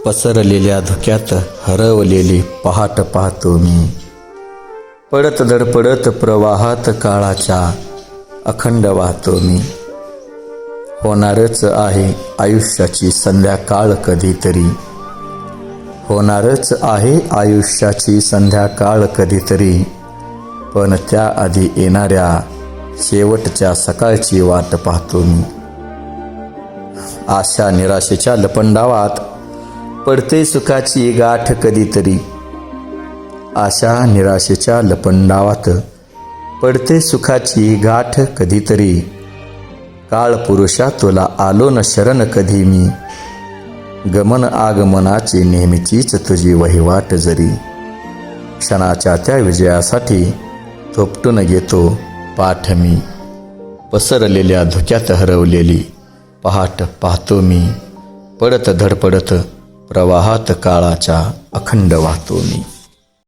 पसरलेल्या धुक्यात हरवलेली पहाट पाहतो मी. पडत धडपडत प्रवाहात काळाच्या अखंड वाहतो मी. होणारच आहे आयुष्याची संध्याकाळ कधीतरी. होणारच आहे आयुष्याची संध्याकाळ कधीतरी. पण त्याआधी येणाऱ्या शेवटच्या सकाळची वाट पाहतो मी. आशा निराशेच्या लपंडावात पडते सुखाची गाठ कधीतरी. आशा निराशेच्या लपंडावात पडते सुखाची गाठ कधीतरी. काळ पुरुषा तुला आलो न शरण कधी मी. गमन आगमनाची नेहमीचीच तुझी वहिवाट जरी. क्षणाच्या त्या विजयासाठी थोपटून घेतो पाठ मी. पसरलेल्या धुक्यात हरवलेली पहाट पाहतो मी. पडत धडपडत प्रवाहात काळाच्या अखंड वाहतो मी.